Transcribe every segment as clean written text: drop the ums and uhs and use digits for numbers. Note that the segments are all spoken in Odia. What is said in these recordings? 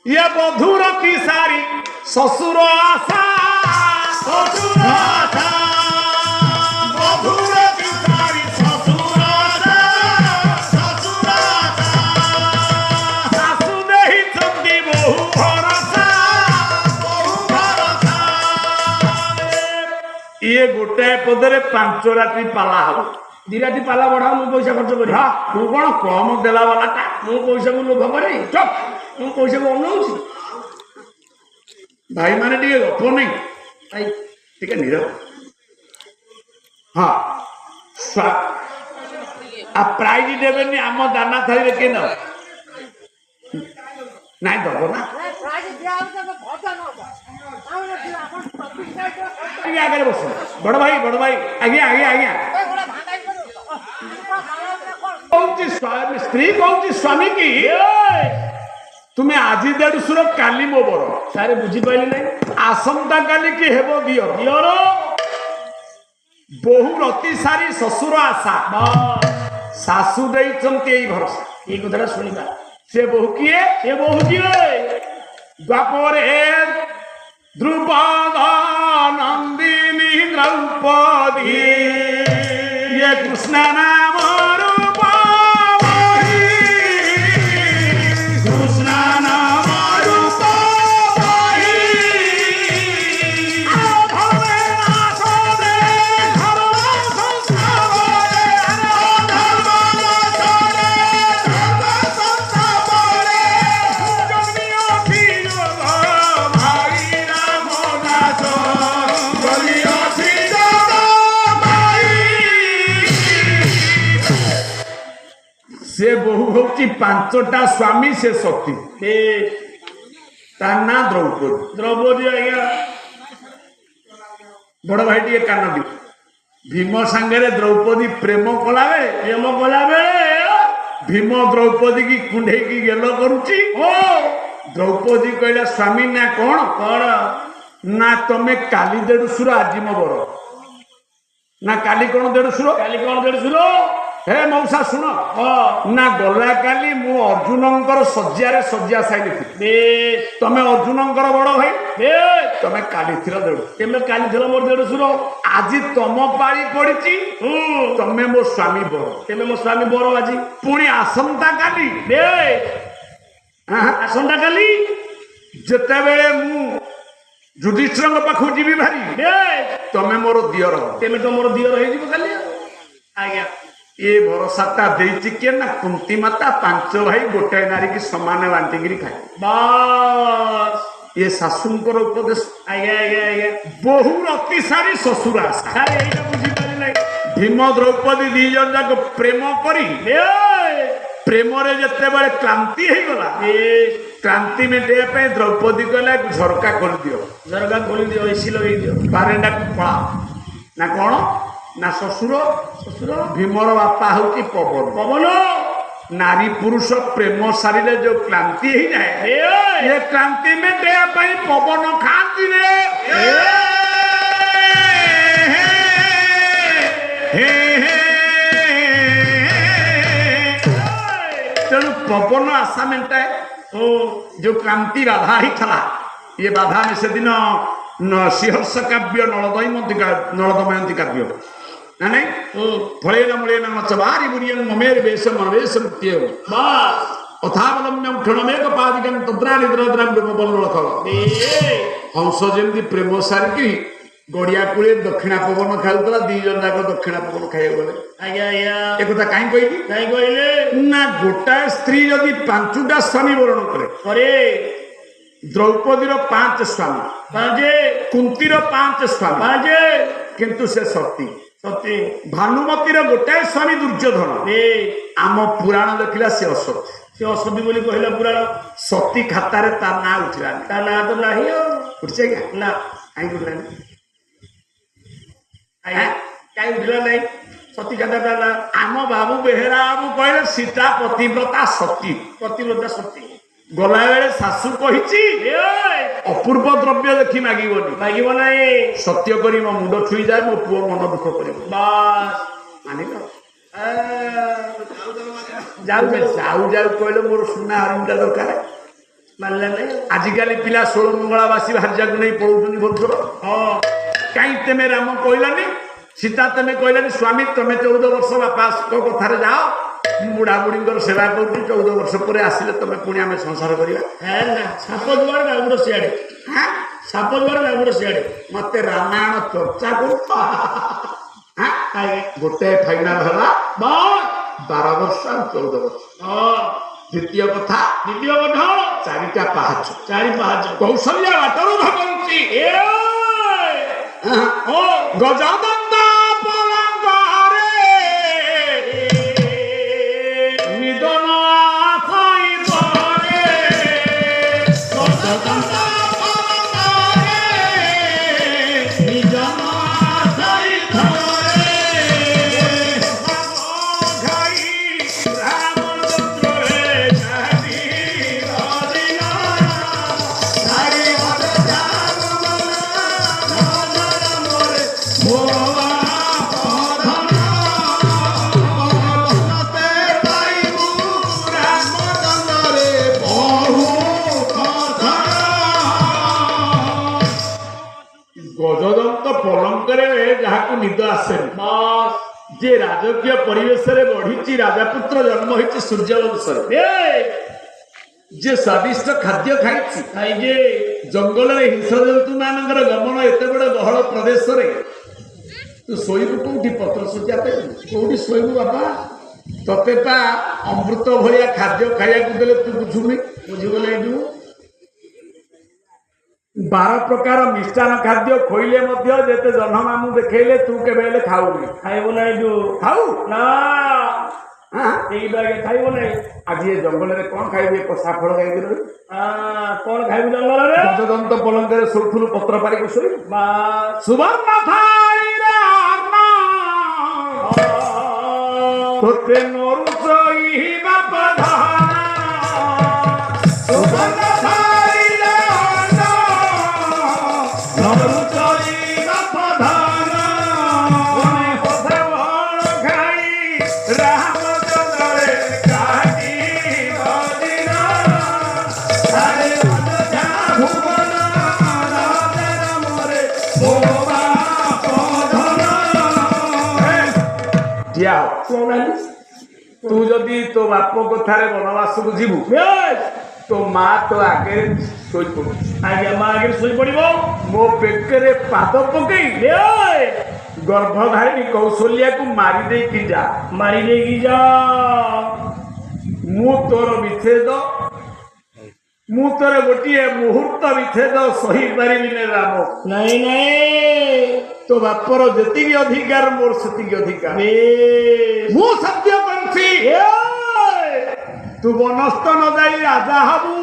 ये बधुर पिसारी ससुर आशा শ্বশুর আশা বধুর পিতারি শ্বশুর আশা শ্বশুর আশা শাশু দেহি চন্দি বহু ভরসা বহু ভরসা ইয়ে গোটাଏ ପଦରେ 5 ରାତି ପାଲା ହବ। ଦିରାତି ପାଲା ବଢାଅ ମୁଁ ପଇସା ଖର୍ଚ୍ଚ କରି ହଁ ତୁ କଣ କମ ଦେଲା ବାଲାଟା ମୁଁ ପଇସାକୁ ଲୋଭ କରେ ଚୁପ୍ ମୁଁ ପଇସାକୁ ଅନଉଛି ଭାଇମାନେ ଟିକେ ଗପ ନାହିଁ ଭାଇ ଟିକେ ନିରବ ହଁ ଆଉ ପ୍ରାଇଜ ଦେବେନି ଆମ ଦାନା ଥାଳିରେ କିଏ ନବ ନାଇଁ ଦବ ନା ଟିକେ ଆଗରେ ବସ ବଡ ଭାଇ ଆଜ୍ଞା ଆଜ୍ଞା ଆଜ୍ଞା କହୁଛି ସ୍ତ୍ରୀ କହୁଛି ସ୍ୱାମୀ କି ତୁମେ ଆଜି ଦେଢଶୁର କାଲି ମୋ ବର ସାରେ ବୁଝିପାରିଲି ନାହିଁ ଆସନ୍ତା କାଲି କି ହେବ ଦିଅର ଦିଅର ବହୁ ରତି ସାରି ଶ୍ୱଶୁର ଆଶା ଶାଶୁ ଦେଇଛନ୍ତି ଏଇ ଭରସା ଏଇ କଥାଟା ଶୁଣିବା ସେ ବୋହୁ କିଏ ସେ ବହୁ କିଏ ଦ୍ୱାପରେ ଦ୍ରୁପଦ ନନ୍ଦିନୀ ଦ୍ରୌପଦୀ ଇଏ କୃଷ୍ଣ ନାମ ରୂପ কৃষ্ণ নাম রূপ বহি ସେ ବୋହୁ ହଉଛି 5ଟା ସ୍ୱାମୀ ସେ ସତୀ ସେ ତା ନାଁ ଦ୍ରୌପଦୀ ଦ୍ରୌପଦୀ ଆଜ୍ଞା ବଡ ଭାଇ ଟିକେ କାନ ଦିଅ ଭୀମ ସାଙ୍ଗରେ ଦ୍ରୌପଦୀ ପ୍ରେମ କଲାବେଳେ ପ୍ରେମ କଲା ବେଳେ ଭୀମ ଦ୍ରୌପଦୀ କି କୁଣ୍ଢେଇକି ଗେଲ କରୁଛି ଓ ଦ୍ରୌପଦୀ କହିଲା ସ୍ୱାମୀ ନା କଣ କଣ ନା ତମେ କାଲି ଦେଢଶୁର ଆଜି ମୋ ବର ନା କାଲି କଣ ଦେଢଶୁର କାଲି କଣ ଦେଢଶୁର ହେ ମଉସା ଶୁଣ ନା ଗଲା କାଲି ମୁଁ ଅର୍ଜୁନଙ୍କର ଶଯ୍ୟାରେ ଶଯ୍ୟା ସାଇଥିଲି ତମେ ଅର୍ଜୁନଙ୍କର ବଡ ଭାଇ ତମେ କାଲି ଥିଲ ଦେଢ ତେମେ କାଲି ଥିଲ ମୋର ଦେଢଶୁର ଆଜି ତମ ପାଳି ପଡିଛି ତମେ ମୋ ସ୍ୱାମୀ ବର ତେମେ ମୋ ସ୍ୱାମୀ ବର ଆଜି ପୁଣି ଆସନ୍ତା କାଲି ଆସନ୍ତା କାଲି ଯେତେବେଳେ ମୁଁ ଯୁଧିଷ୍ଠିରଙ୍କ ପାଖକୁ ଯିବି ଭାରି ତମେ ମୋର ଦିଅର ତେମେ ତ ମୋର ଦିଅର ହେଇଯିବ କାଲି ଆଜ୍ଞା ଏ ଭରସାଟା ଦେଇଛି କିଏ ନା କୁନ୍ତୀ ମାତା 5 ଭାଇ ଗୋଟାଏ ନାରୀ କି ସମାନ ବାଣ୍ଟିକିରି ଖାଏ ବାସ୍ ଏ ଶାଶୁଙ୍କର ଉପଦେଶ ଆଜ୍ଞା ଆଜ୍ଞା ଆଜ୍ଞା ବହୁ ରତି ସାରି ଶ୍ୱଶୁର ଆଶା ସାରେ ଏଇଟା ବୁଝିପାରିଲି ନାହିଁ ଭୀମ ଦ୍ରୌପଦୀ 2 ଜଣ ଯାକ ପ୍ରେମ କରି ପ୍ରେମରେ ଯେତେବେଳେ କ୍ଳାନ୍ତି ହେଇଗଲା କ୍ଳାନ୍ତି ମେଣ୍ଟେଇବା ପାଇଁ ଦ୍ରୌପଦୀ କହିଲା ଝରକା ଖୋଲିଦିଅ ଝରକା ଖୋଲିଦିଅ ଏସି ଲଗେଇ ଦିଅ ବାରେଣ୍ଡାକୁ ପଳା ନା କଣ ନା ଶ୍ୱଶୁର ଭୀମର ବାପା ହଉଛି ପବନ ପବନ ନାରୀ ପୁରୁଷ ପ୍ରେମ ସାରିଲେ ଯୋଉ କ୍ଳାନ୍ତି ହେଇଯାଏ ଏ କ୍ଳାନ୍ତି ମେଣ୍ଟେଇବା ପାଇଁ ପବନ ଖାଆନ୍ତି ରେ ତେଣୁ ପବନ ଆଶା ମେଣ୍ଟାଏ ଯୋଉ କ୍ଳାନ୍ତି ବାଧା ହେଇଥିଲା ଇଏ ବାଧା ଆମେ ସେଦିନ ଶ୍ରୀହର୍ଷ କାବ୍ୟ ନଳଦମୟନ୍ତୀ କାବ୍ୟ ନା ନାଇଁ ଫଳେନ ମୂଳେନ ମଛ ବାରି ବୁରିୟନ ମମେର ବେଶ ମନବେଶ ମୁକ୍ତିୟ ଅଥାବଲମ୍ବ୍ୟମ କ୍ଷଣମେକ ପାଦିକଂ ତଦ୍ରାନି ଦ୍ରଦ୍ରାମ ବଲଳଖ ହଂସ ଯେମିତି ପ୍ରେମ ସାରିକି ଗଡିଆ କୂଳେ ଦକ୍ଷିଣା ପବନ ଖାଉଥିଲା 2 ଜଣ ଯାକ ଦକ୍ଷିଣା ପବନ ଖାଇବାକୁ ଗଲେ ଆଜ୍ଞା ଆଜ୍ଞା ଏ କଥା କାହିଁ କହିଲି କାହିଁ କହିଲେ ନା ଗୋଟାଏ ସ୍ତ୍ରୀ ଯଦି 5ଟା ସ୍ୱାମୀ ବରଣ କରେ ପରେ ଦ୍ରୌପଦୀର 5 ସ୍ୱାମୀ ପାଞ୍ଚେ କୁନ୍ତୀର 5 ସ୍ୱାମୀ ପାଞ୍ଚେ କିନ୍ତୁ ସେ ସତୀ ସତୀ ଭାନୁମତୀର ଗୋଟାଏ ସ୍ୱାମୀ ଦୁର୍ଯ୍ୟୋଧନ ଆମ ପୁରାଣ ଦେଖିଲା ସେ ଅସତୀ ସେ ଅସତୀ ବୋଲି କହିଲା ପୁରାଣ ସତୀ ଖାତାରେ ତା ନାଁ ଉଠିଲାନି ତା ନାଁ ତ ନାହିଁ ଆଉ ଉଠିছে ଆଜ୍ଞା ନା କାହିଁକି ଉଠିଲାନି ଆଜ୍ଞା କାହିଁ ଉଠିଲା ନାହିଁ ସତୀ ଖାତା ତା ନାଁ ଆମ ବାବୁ ବେହେରା ବାବୁ କହିଲେ ସୀତା ପତିବ୍ରତା ସତୀ ପ୍ରତିବ୍ରତା ସତୀ ଗଲାବେଳେ ଶାଶୁ କହିଛି ଅପୂର୍ବ ଦ୍ରବ୍ୟ ଦେଖି ମାଗିବନି ମାଗିବ ନାହିଁ ସତ୍ୟ କରି ମୋ ମୁଣ୍ଡ ଛୁଇଁଯାଏ ମୋ ପୁଅ ମନ ଦୁଃଖ କରିବ ବାସ୍ ମାନିଲ ଯାଉ ଯାଉ ଯାଉ କହିଲେ ମୋର ସୁନା ହରିଣଟା ଦରକାର ମାନିଲା ନାଇଁ ଆଜିକାଲି ପିଲା ଷୋଳ ମଙ୍ଗଳାବାସୀ ଭାର୍ଯ୍ୟାକୁ ନେଇ ପଳଉଛନ୍ତି ଭୋର ହଁ କାହିଁ ତେମେ ରାମ କହିଲାନି ସୀତା ତେମେ କହିଲାନି ସ୍ୱାମୀ ତମେ 14 ବର୍ଷ ବାପାଙ୍କ କଥାରେ ଯାଅ ମୁଁ ବୁଢା ବୁଢୀଙ୍କର ସେବା କରୁଛି 14 ବର୍ଷ ପରେ ଆସିଲେ ତମେ ପୁଣି ଆମେ ସଂସାର କରିବା ହେ ନା ସାପ ଯୁଆଡେ ନାଗୁଡ ସିଆଡେ ହାଁ ସାପ ଯୁଆଡେ ନାଗୁଡ ସିଆଡେ ମତେ ରାମାୟଣ ଚର୍ଚ୍ଚା କରୁଛ ହାଁ ଗୋଟେ ଫାଇନାଲ ହେଲା ବାସ୍ 12 ବର୍ଷ ଆଉ 14 ବର୍ଷ ହଁ ଦ୍ୱିତୀୟ କଥା ଦ୍ୱିତୀୟ କଥା 4ଟା ପାହାଚ ଚାରି ପାହାଚ କୌଶଲ୍ୟା ବାଟରୁ ଭଗନ୍ତି ଏ ଓ ଗଜଦନ୍ତ ପଲଙ୍କରେ ନିଦନ ଆଶାଇ ପରେ ଗଜଦନ୍ତ ପଲଙ୍କରେ ନିଦନ ଆଶାଇ ପରେ ଘାଇ ରାମଚନ୍ଦ୍ରରେ ଚାରି ରଦିନ ଚାରି ଗଜଦନ୍ତ ପଲଙ୍କରେ ଯାହାକୁ ନିଦ ଆସେନି ବାସ୍ ଯେ ରାଜକୀୟ ପରିବେଶରେ ବଢିଛି ରାଜାପୁତ୍ର ଜନ୍ମ ହେଇଛି ସୂର୍ଯ୍ୟବଂଶରେ ଏ ଯେ ସ୍ୱାଦିଷ୍ଟ ଖାଦ୍ୟ ଖାଇଛି ଖାଇକି ଜଙ୍ଗଲରେ ହିଂସ୍ରଜନ୍ତୁ ମାନଙ୍କର ଗମନ ଏତେ ବଡ ଗହଳ ପ୍ରଦେଶରେ ତୁ ଶୋଇବୁ କୋଉଠି ପତ୍ର ଶୁଖିବା ପାଇଁ କୋଉଠି ଶୋଇବୁ ବାପା ତତେ ପା ଅମୃତ ଭଳିଆ ଖାଦ୍ୟ ଖାଇବାକୁ ଦେଲେ ତୁ ବୁଝୁନି ବୁଝିଗଲେ ଏଇଠୁ 12 ପ୍ରକାର ମିଷ୍ଟାନ ଖାଦ୍ୟ ଖୋଇଲେ ମଧ୍ୟ ଯେତେ ଜହ୍ନ ମାମୁଁ ଦେଖେଇଲେ ତୁ କେବେ ହେଲେ ଖାଉନି ଖାଇବ ନା ଏଇଠୁ ଖାଉ ନା ଏଇ ବାଗେ ଖାଇବ ନାହିଁ ଆଜି ଏ ଜଙ୍ଗଲରେ କଣ ଖାଇବି କଷା ଫଳ ଖାଇବି କଣ ଖାଇବୁ ଜଙ୍ଗଲରେ ଗଜଦନ୍ତ ପଲଙ୍କରେ ଶୋଉଥିଲୁ ପତ୍ର ପାରିକୁ ଶୋଇବୁ ବାସ୍ ସୁବର୍ଣ୍ଣ ଥାଳିରେ ଅନ୍ନ ତୋତେ ନରୁଚ ଇ ବାପ ଧାନ ସୁବର୍ଣ୍ଣ ଥାଳିରେ ଅନ୍ନ ନରୁଚ ଇ ବାପ ଧାନ ପଥେ ବଳ ଖାଇ ରାମଚନ୍ଦ୍ରରେ କାଟି ବଦିନ ଆରେ ଅଯୋଧ୍ୟା ଭୁବନ ରାଜା ମରେ ମୋ ବାପ ଧନ ଠିଆ ହୋ। ଶୁଣୁନାହାନ୍ତି ତୁ ଯଦି ତୋ ବାପ କଥାରେ ବନବାସକୁ ଯିବୁ ତୋ ମା ତୋ ଆଗରେ ଶୋଇପଡୁଛି ଆଜ୍ଞା ମା ଆଗରେ ଶୋଇପଡିବ ମୋ ପେଟରେ ପାଦ ପକେଇ ଗର୍ଭଧାରିଣୀ କୌଶଲ୍ୟାକୁ ମାରି ଦେଇକି ଯା ମାରି ଦେଇକି ଯା ମୁଁ ତୋର ବିଚ୍ଛେଦ ମୁଁ ତୋର ଗୋଟିଏ ମୁହୂର୍ତ୍ତ ବିଚ୍ଛେଦ ସହିପାରିବିନି ରାମ ନାଇଁ ନାଇଁ ତୋ ବାପର ଯେତିକି ଅଧିକାର ମୋର ସେତିକି ଅଧିକାର ମୁଁ ସତ୍ୟ କରୁଛି ତୁ ବନସ୍ଥ ନ ଯାଇ ରାଜା ହବୁ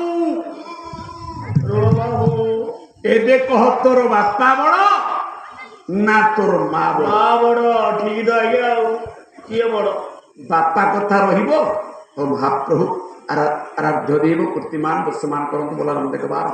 ଏବେ କହ ତୋର ବାପା ବଡ ନା ତୋର ମା ବଡ ମା ବଡ ଠିକ ତ ଆଜ୍ଞା ଆଉ କିଏ ବଡ ବାପା କଥା ରହିବ ଓ ମହାପ୍ରଭୁ ଆରାଧ୍ୟ ଦେବ କୀର୍ତ୍ତିମାନ ଦର୍ଶମାନ କରନ୍ତୁ ବୋଲା ଦେଖ ବାର